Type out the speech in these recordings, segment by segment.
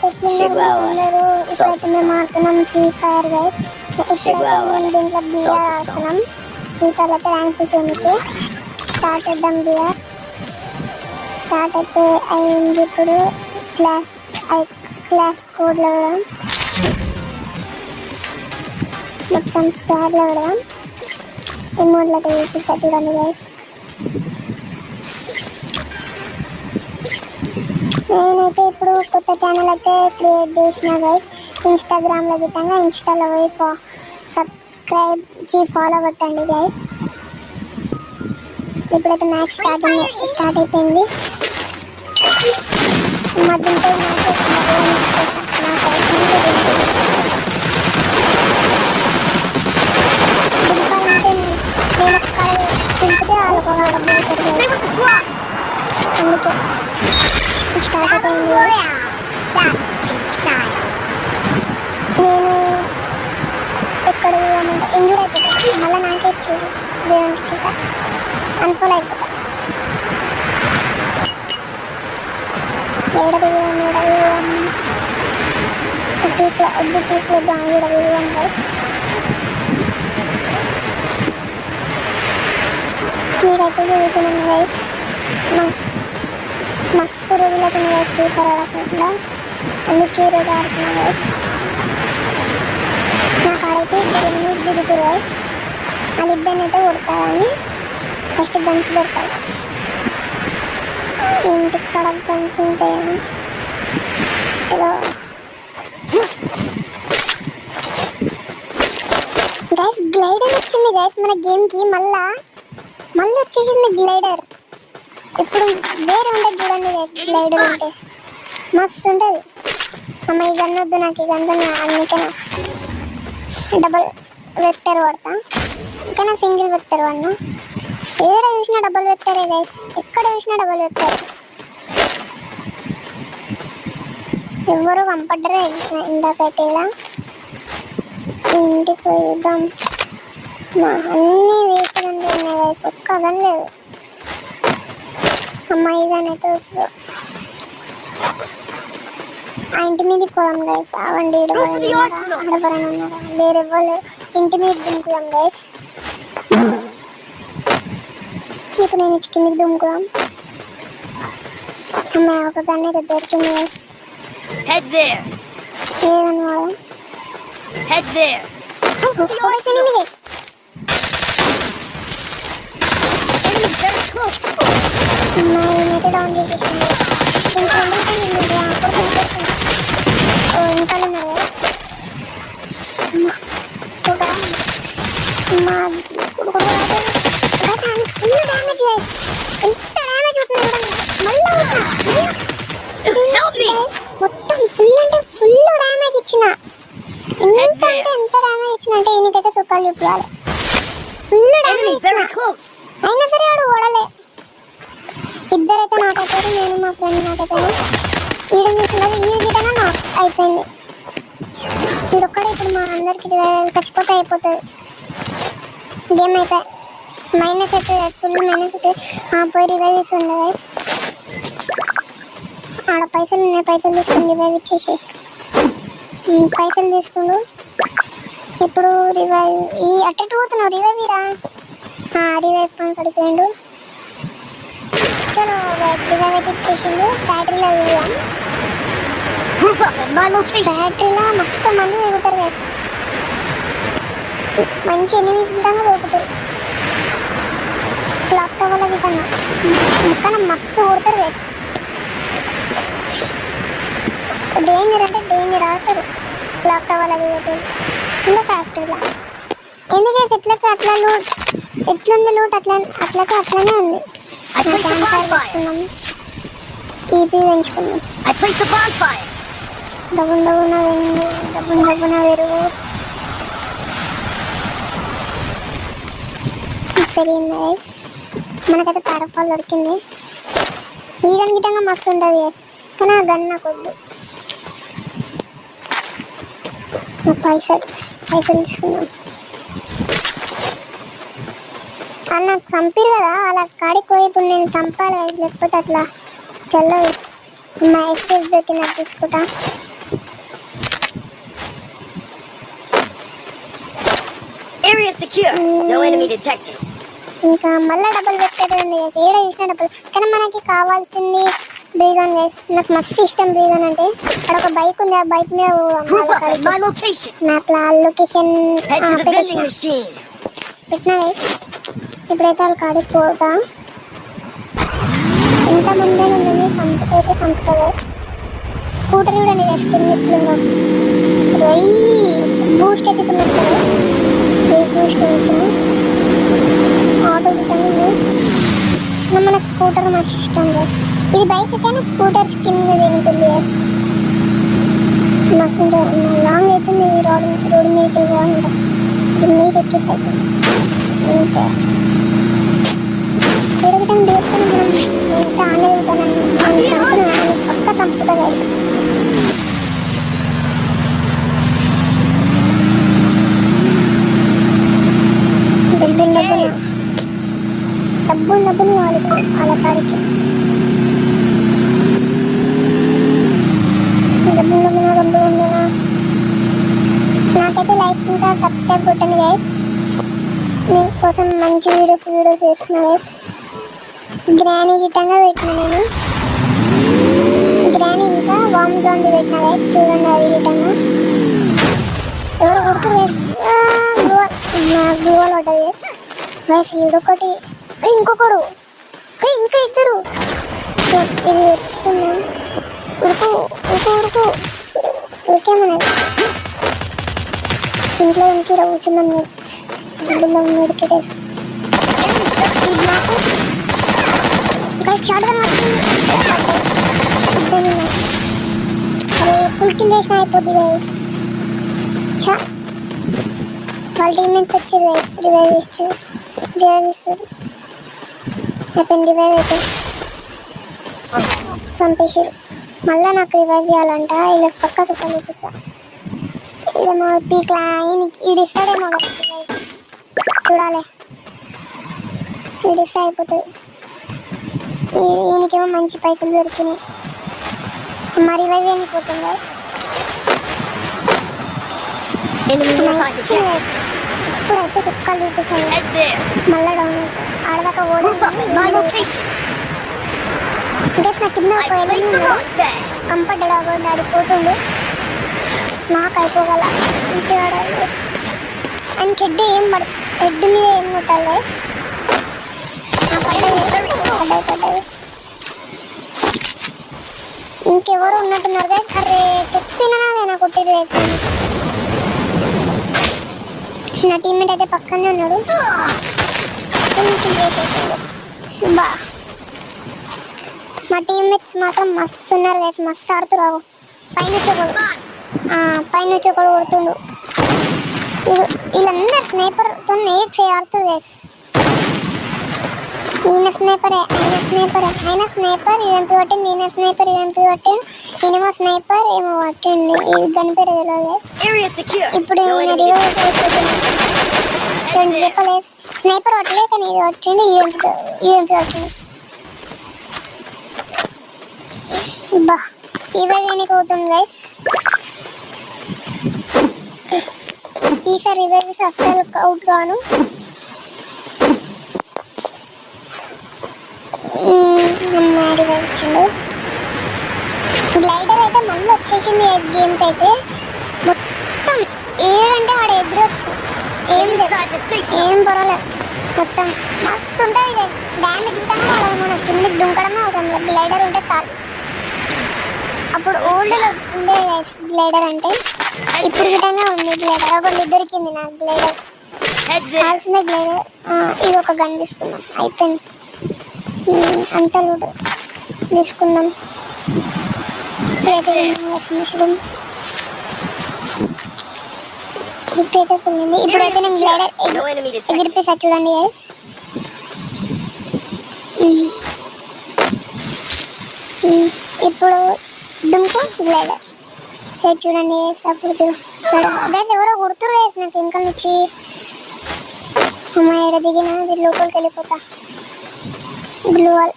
అందరూ ఇప్పుడైతే మేము ఆడుతున్నాం ఫ్రీ ఫైర్ గైస్. ఇప్పుడైతే మేము దీంట్లో బిఆర్ ఆడుతున్నాం. ఫ్రీ ఫైర్ అయితే ర్యాంక్ పుష్ స్టార్ట్ చేద్దాం. బిఆర్ స్టార్ట్ అయితే అయింది. ఇప్పుడు క్లాస్ కోడ్లో పెడదాం. మొత్తం స్క్వాడ్లో పెడదాం. ఎమోడ్లో అయితే చూపిస్తా చూడండి గైస్. నేనైతే ఇప్పుడు కొత్త ఛానల్ అయితే క్రియేట్ చేసిన గైస్. ఇన్స్టాగ్రామ్లో గిట్టంగా ఇన్స్టాలో పోయి సబ్స్క్రైబ్ ఫాలో కొట్టండి గైస్. ఇప్పుడైతే మ్యాచ్ స్టార్ట్ అయిపోయింది. మధ్యలో తింపితే అందుకే స్టార్ట్ అయిపోయింది. నేను ఎక్కడ ఇంజూర్ అయిపోతాను. మళ్ళీ నాకే ఇచ్చేది దేవునికి అన్ఫాలో అయిపోతా. వద్దు పీక్ వద్దు ఏడదిగుదాం గైస్. మీరైతే చదువుతున్నాను గైస్. మస్తు రోజులు అవుతుంది గైస్ ఫ్రీ ఫైర్ ఆడకుండా. అందుకే ఈరోజు ఆడుతున్నా గైస్. నాకు ఆడైతే ఇద్దరు దిగుతారు గైస్. వాళ్ళిద్దరిని అయితే కొడతారని ఫస్ట్ గన్స్ దొరకాలి. ఇంటికి కడ గన్స్ ఉంటాయి. చలో గైస్ గ్లైడర్ వచ్చింది గైస్ మన గేమ్కి. మళ్ళీ వచ్చేసింది గ్లైడర్. ఇప్పుడు వేరే ఉంటుంది చూడండి గైస్. గ్లైడర్ ఉంటే మస్తు ఉంటుంది. అమ్మ ఈ గన్ వద్దు నాకు. ఈ గన్ అందుకనే డబల్ వెక్టర్ వాడతా. ఇంకా సింగిల్ వెక్టర్ వాడినా. ఏడ చూసినా డబల్ వెక్టరే గైస్. ఎక్కడ చూసినా డబల్ వెక్టర్. ఎవరు పంపడ్డరే ఇందాకైతే. ఇలా ఇంటికి పోయిద్దాం. అన్నీ వేస్ట్ ఉన్నాయి గైస్. ఒక్క గన్ లేదు. అమ్మాయి కానీ అయితే ఆ ఇంటి మీదకి పోదాం గైస్. అవండి ఆడపరైనా ఉన్నారా లేరు ఎవ్వరు. ఇంటి మీద దుంకుదాం గైస్. ఇప్పుడు నేను కిందికి దుంకుదాం. అమ్మాయి ఒక గన్ అయితే దొరికింది గైస్. ఏదన్నా వాడదాం. అమ్మాయి డౌన్ చేసేసింది. ఇంకా ఉన్నారు ఫుల్ డ్యామేజ్ గైస్. ఎంత డ్యామేజ్ మొత్తం ఫుల్ అంటే ఫుల్ డ్యామేజ్ ఇచ్చిన. ఎంత డ్యామేజ్ ఇచ్చిన అంటే ఈయనకైతే సుఖాలు చూపించాలి. ఫుల్ డ్యామేజ్ అయినా సరే ఆడు ఓడలే. ఇద్దరైతే నాకైతే నేను మా ఫ్రెండ్ నాకైతే ఈడ చూసినది ఈ విధంగా నాకు అయిపోయింది. వీడొక్కడే ఇప్పుడు మా అందరికి చచ్చిపోతే అయిపోతుంది గేమ్. అయితే మైనస్ అవుతుంది. ఫుల్ మైనస్ అవుతుంది. పోయి రివైవ్ ఇస్తుండే గైస్. ఆడ పైసలు ఉన్నాయి. పైసలు తీసుకుని రివైవ్ ఇచ్చేసి పైసలు తీసుకుండు. ఇప్పుడు రివైవ్ ఈ అట్టెట్టు పోతున్నావు. రివైవ్ ఇరా. రివైవ్ పని పడిపోయిండు. చలో గైస్ రివైవ్ అయితే ఇచ్చేసిండు. బ్యాటరీలో వెళ్దాం. బ్యాటరీలో మస్తు మంది తిరుగుతారు గైస్. మంచి ఎనిమిది విధంగా దొరుకుతారు. క్లాక్ టవర్ల విధంగా ఇంకా మస్తు కొడతారు గైస్. డేంజర్ అంటే డేంజర్ ఆడతారు క్లాక్ టవర్ల దిగుతారు. ఇంకా ఫ్యాక్టరీలో ఎందుకే ఎట్లకి అట్లా లూట్ ఎట్లుంది లూట్ అట్లనే ఉంది. పెంచుకున్నాం. ఈపీ పెంచుకున్నాం. దబ్బున వెరుగు పెరిగింది గైస్. మనకైతే తారఫాల్ దొరికింది. ఈ గన్ గిట్టంగా మస్తు ఉంటుంది గైస్. కానీ ఆ గన్ నాకు వద్దు. పైసలు తీసుకున్నాం. నాకు చంపిరు కదా అలా కాడికి పోయి ఇప్పుడు నేను చంపాలి. లేకపోతే అట్లా చల్లదు. మా ఎస్కేప్ దొరికింది అది తీసుకుంటా. Area secure. No enemy detected. ఇంకా మళ్ళీ డబ్బులు పెట్టేది ఉంది గైస్. ఏడ చూసిన డబ్బులు. కానీ మనకి కావాల్సింది బ్రీజన్ గైస్. నాకు మస్తు ఇష్టం బ్రీజన్ అంటే. అక్కడ ఒక బైక్ ఉంది, ఆ బైక్ మీద Group up at my location. Map లో location Head to the vending machine. పెట్టినా గైస్. ఇప్పుడైతే వాళ్ళ కాడికి పోతా. ఎంతమంది ఉందని సంపుతైతే సంపుతా గైస్. స్కూటర్ కూడా గైస్ తిన్నట్లుగా బూస్ట్ అయితే తిన్నట్లుగా బూస్ట్ అవుతుంది. ఆటో గిట్టంగా మన స్కూటర్ మస్తు ఇష్టం గైస్. ఇది బైక్ కానీ స్కూటర్ స్కిన్ మీద ఉంటుంది గైస్. మస్తు ఉంటుంది. లాంగ్ అవుతుంది ఈ రోడ్డు మీదకి బాగుంటుంది. ఇది మీద ఎక్కేసి అవుతుంది అంతే. తిరగటం తీసుకొని మనం ఎంత ఆనందిస్తానని పక్క చంపుతా గైస్. డబ్బులు వాళ్ళ కాడికి డబ్బులు ఉండేనా. నాకైతే లైక్ ఇంకా సబ్స్క్రైబ్ కొట్టండి గైస్. మీకోసం మంచి వీడియోస్ చేస్తున్నా గైస్. గ్రానీ గిట్టంగా పెట్టిన నేను. గ్రానీ ఇంకా వామ్ జోన్ది పెట్టిన గైస్. చూడండి అది గిట్టంగా ఎవరు గుర్తు గ్లూవల్ పడ్డది గైస్. ఇదొకటి ఇంకొకడు ఇంకా ఇద్దరు. ఇది ఎత్తుకున్నా ఉరుకు ఉరికేమన్నది. ఇంట్లో ఇంకి కూర్చున్నాం డబ్బుల్లో మెడికేటేసి ఇది నాకు గైస్ షార్ట్గా వచ్చింది. అది ఫుల్ కిల్ చేసిన అయిపోద్ది గైస్. వాళ్ళ టీమ్మేట్స్ వచ్చారు గైస్. రివైవ్ ఇస్తారు అయిపోయింది. రివైవ్ అయితే పంపేసారు. మళ్ళీ నాకు రివైవ్ చేయాలంట. ఇలా పక్క చుట్టాలు చూపిస్తా. ఇదేమో పీక్లా ఈడు ఇస్తాడేమో చూడాలి. ఈడు ఇస్తే అయిపోతుంది. ఈయనకేమో మంచి పైసలు దొరికినాయి. మా రివైవ్ అయిపోతుంది. ఇప్పుడైతే కుక్కలు చూపిస్తాను. మళ్ళీ డౌన్ ఆడదాకా అంటే నా కింద ఒక కంపడ్డా ఆడిపోతుండు. నాకు అయిపోగల మంచిగా ఆడాలి. ఆయనకి హెడ్ మీద ఏం కొట్టాలి గైస్. పడ్డాయి ఇంకెవరు ఉన్నట్టున్నారు గైస్. అరే చెప్పినా నేను కొట్టిరు గైస్. నా టీమ్మేట్ అయితే పక్కనే ఉన్నాడు. బా మా టీమ్మేట్స్ మాత్రం మస్తు ఉన్నారు గైస్. మస్తు ఆడుతురావు. పైన ఒకడు కొడుతుండు. వీళ్ళందరూ స్నైపర్తో ఆడుతురు గైస్. ఈయన స్నైపర్ యూఎంపీ పట్టిండు. ఈయన స్నైపర్ యూఎంపీ పట్టిండు. ఈయనేమో స్నైపర్ ఏమో పట్టిండు. దాని పేరు తెలియదు గైస్. ఇప్పుడు ఈయన రెండు చెప్పలేదు. స్నైపర్ పట్టలే కానీ ఇది పట్టిండు. యూఎంపీ పట్టిండు. బా ఇవే వెనక్కి అవుతుంది గైస్. ఈసారి రివైవ్స్ అస్సలు అవుట్ గాను. రివైవ్ ఇచ్చిండు. గ్లైడర్ అయితే మళ్ళీ వచ్చేసింది గేమ్కి. అయితే మొత్తం ఏడంటే వాడు ఎగిరొచ్చు. ఏం పర్వాలేదు. మొత్తం మస్తు ఉంటుంది గైస్. డ్యామేజ్ ఇవ్వడమే వాళ్ళ మన కిందికి దుంకడమే అవుతుంది. గ్లైడర్ ఉంటే చాలు. అప్పుడు ఓల్డ్లో ఉండే గైస్ గ్లైడర్ అంటే. ఇప్పుడు విధంగా ఉంది గ్లైడర్. ఒకళ్ళు దొరికింది నాకు గ్లైడర్. కావాల్సిందే గ్లైడర్. ఇది ఒక గన్ తీసుకుందాం. అయిపోయింది అంతా లూట్ తీసుకుందాం. ఇప్పుడైతే పోయింది. ఇప్పుడైతే నేను గ్లైడర్ ఎగిరిపేసా చూడండి గైస్. ఇప్పుడు దుమ్కు గ్లైడర్ చూడండి. అప్పుడు గైస్ ఎవరో గుర్తురు గైస్ నాకు ఇంకా నుంచి. అమ్మ ఎడ దిగిన లోపలికి వెళ్ళిపోతా. గ్లూవల్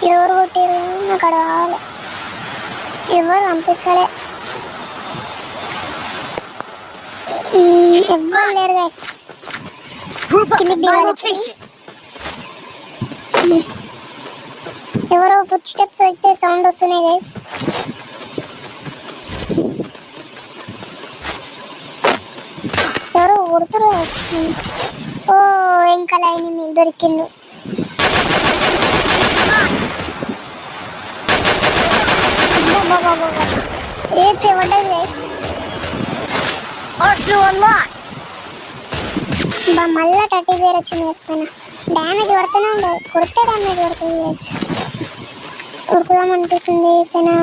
ఎవరు కొట్టారు నాకు అక్కడ కావాలి. ఎవరు పంపిస్తలే. ఎవ్వరు లేరు guys. Group up Can you at do my it? location. ఎవరో ఫుట్ స్టెప్స్ అయితే సౌండ్ వస్తున్నాయి గైస్. ఎవరో కొడుతురు. ఓ ఇంకా లైన్ మీద దొరికిండు. ఏ చెవడ్డది గైస్. Arsenal unlocked. మళ్ళా 30 పేరు వచ్చింది చెప్తాను. డ్యామేజ్ పడుతూనే ఉండదు. కొడితే డ్యామేజ్ పడుతుంది గైస్. ఉరుకుదాం అనిపిస్తుంది కానీ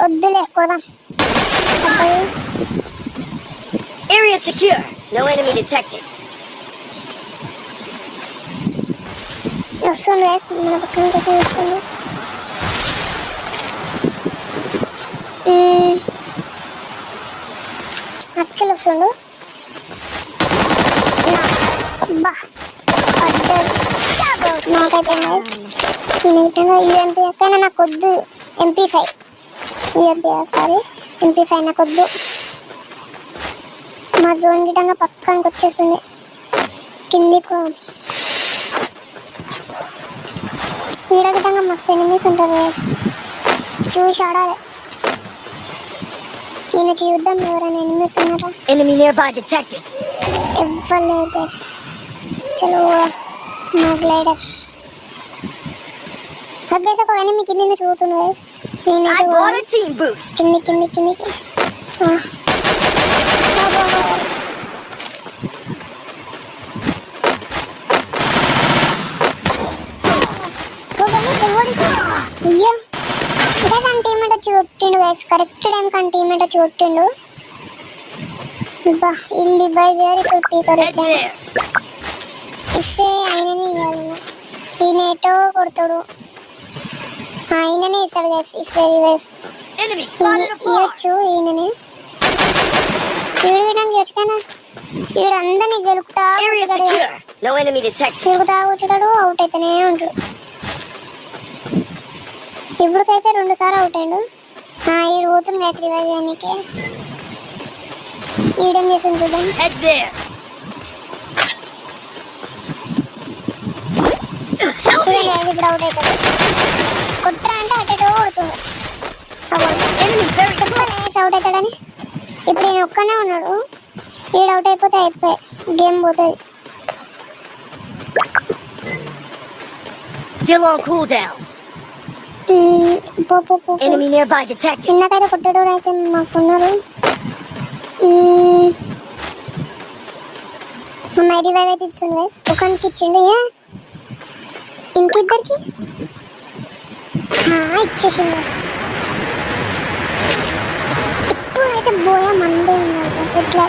వద్దులే కొడదాం. Area secure. No enemy detected. వస్తుంది గైస్. మన పక్కన వస్తుంది. అటుకెళ్ళి వస్తుండు. బా నాకైతే నేను విధంగా యూఎంపీ కానీ నాకు వద్దు. MP5 యూఎంపీ సారీ MP5 నాకు వద్దు. మా జోన్ గిటంగా పక్కనకి వచ్చేస్తుంది. కిందికి ఈడ గిటంగా మస్తు ఎనిమిస్ ఉంటారు. చూసి ఆడాలి. ఈయన చూద్దాం ఎవరైనా ఎనిమిస్ ఉన్నారా. Enemy nearby detected. ఎవ్వలేదు గైస్. చలో మా గ్లైడర్ గైస్. ఒక ఎనిమి కింద చూడుతుంది guys. I bought a team boost. కిందికి అయ్యో గైస్ అని టీమేట్ వచ్చి కొట్టిండు గైస్. కరెక్ట్ టైం కానీ టీమేట్ వచ్చి కొట్టిండు. ఇల్లు బై వేరే పీకర్ Head there. ఇస్తే ఆయననే ఇవ్వాలి. ఈయన ఎటో కొడతాడు. ఆయననే ఇస్తాడు గైస్. ఇస్తే Enemy spotted a far. ఇవ్వచ్చు ఈయననే. ఈడు వినడానికి వచ్చానా ఈడు అందరినీ గెలుపుతా Area కూర్చుంటాడు. secure. No enemy detected. గెలుపుతా కూర్చుంటాడు. అవుట్ అయితేనే ఉంటాడు. ఇప్పటికైతే 2 సార్లు అవుట్ అయ్యాడు. ఈడు పోతుంది గైస్ రివైవ్ చేయడానికి. ఈడేం చేసింది చూద్దాం. Head there. Help me. ఇప్పుడు అవుట్ అవుతాడు. కొట్టరా అంటే అటెటో కొడుతుంది. Enemy very చెప్పాలి close. అవుట్ అవుతాడని. ఇప్పుడు ఈయన ఒక్కనే ఉన్నాడు. ఈడు అవుట్ అయిపోతే అయిపోయి గేమ్ పోతుంది. Still on cooldown. Enemy nearby detected. చిన్నకైతే కొట్టడు అయితే మాకున్నారు. అమ్మాయి రివైవ్ అయితే ఇస్తుంది గైస్. ఒకరికి ఇచ్చిండు. ఇంకిద్దరికి ఇచ్చేసిండు గైస్. ఇప్పుడైతే బోయా మందే ఉన్నాయి గైస్. ఎట్లా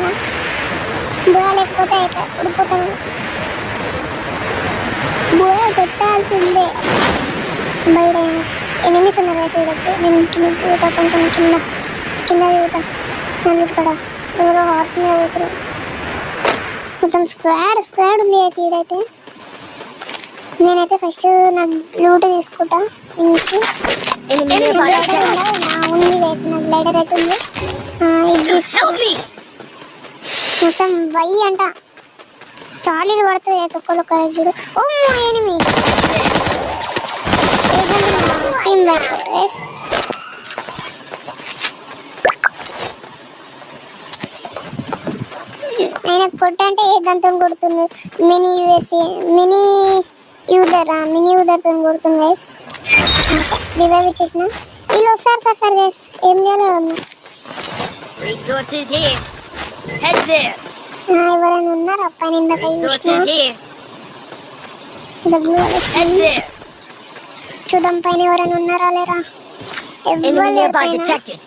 బోయా లేకపోతే అయిపోయి ఉడిపోతాను. బోయా కొట్టాల్సిందే. బయట ఎనిమిస్ ఉన్నారు గైస్. చూడట్టు నేను కింద దిగుతా. కొంచెం కింద దిగుతా. నన్ను ఇక్కడ ఎవరో హార్స్ మీద పోతారు. మొత్తం స్క్వాడ్ ఉంది గైస్. ఈడైతే నేనైతే ఫస్ట్ నాకు లూట్ తీసుకుంటా. ఇంటికి Enemy nearby గ్లైడర్ detected. ఉంది గైస్. నాకు గ్లైడర్ అయితే ఉంది. ఇది తీసుకుంటా. Help me. మొత్తం వై అంట చాలీలు పడుతుంది గైస్. ఒక్కొక్క చూడు. ఓ ఎనిమి టీమ్ బ్యాక్ గైస్. ఆయన కొట్టంటే ఏ దాంతో కొడుతుంది. మినీ యూజర్తో కొడుతుంది గైస్. రివైవ్ ఇచ్చేసిన. వీళ్ళు వస్తారు సార్ గైస్. ఏం చేయాలి. Resources here. Head there. ఎవరైనా ఉన్నారా పైన? ఇందాక Resources here. Head there. చూద్దాం పైన ఎవరైనా ఉన్నారా లేరా. Enemy ఎవ్వరు లేరు nearby పైన. detected.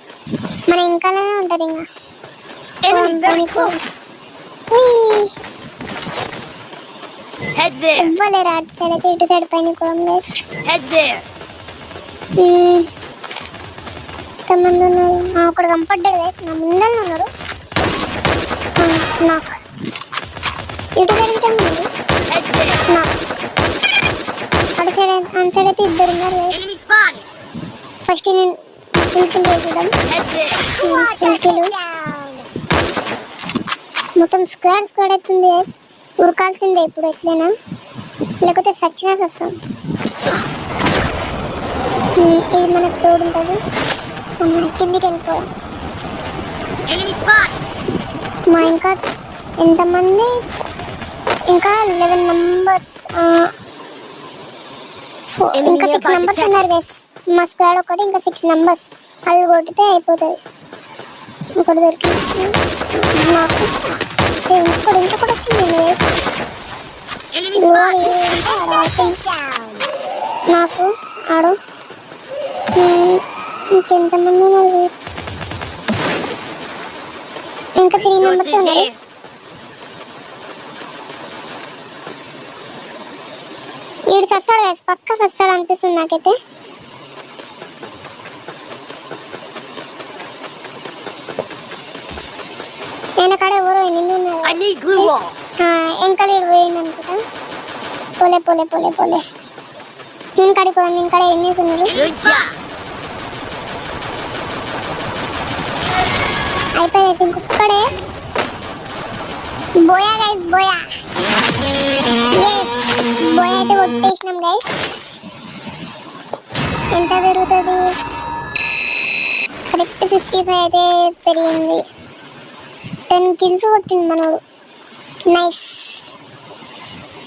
మన ఇంకానే ఉంటారు ఇంకా. Enemy very close. Head there. ఎవ్వరు లేరు. అటు సైడ్ అయితే ఇటు సైడ్ పైన కోం గైస్. Head there. ఎంతమంది ఉన్నారు. ఒకడు కంపడ్డాడు గైస్. నా ముందర ఉన్నారు. నాకు ఇటు తిరగటం ఉంది. Head there. నాకు అక్కడ అటు సైడ్ అయితే ఇద్దరు ఉన్నారు guys. Enemy spotted. ఫస్ట్ నేను ఫుల్ కిల్ చేసేద్దాం. Head there. ఫుల్ కిల్ మొత్తం స్క్వాడ్ అవుతుంది guys. ఉరకాల్సిందే ఇప్పుడు ఎట్లైనా, లేకపోతే సచ్చినా వస్తాం. ఇది మనకు తోడు ఉంటుంది. కిందికి వెళ్ళిపోయాం. Enemy spot. మా ఇంకా ఎంతమంది, ఇంకా 11 మెంబర్స్, ఇంకా 6 మెంబర్స్ ఉన్నారు గైస్. మా స్క్వాడ్ ఒకటి, ఇంకా 6 మెంబర్స్. వాళ్ళు కొట్టితే అయిపోతుంది. ఒకటి దొరికింది నాకు. ఇంకొకటి వచ్చింది గైస్. Enemy spot. నాకు ఆడు ఇంకెంతమంది ఉన్నారు గైస్. ఇంకా 3 మెంబర్స్ Resources ఉన్నారు. here. ఈడు సస్తాడు గైస్, పక్క సస్తాడు అనిపిస్తుంది నాకైతే. నేను కాడ ఎవరో నిన్ను I need glue wall. ఇంకా లీడు పోయింది అనుకుంటా. పోలే పోలే పోలే పోలే నేను కాడికి పోదాం. నేను కాడ ఎన్ని ఉన్నారు. Good job. అయిపోయేసి ఇంకొక్కడే. బోయా గైస్, బోయా. బోయా అయితే కొట్టేసినాం గైస్. ఎంత పెరుగుతుంది? కరెక్ట్ 55 అయితే పెరిగింది. 10 కిల్స్ కొట్టింది మనోడు. Nice.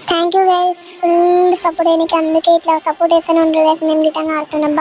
Thank you guys full support చేయడానికి. అందుకే ఇట్లా సపోర్ట్ చేస్తూనే ఉంటారు గైస్. మేము గిట్టంగా ఆడుతున్నాం.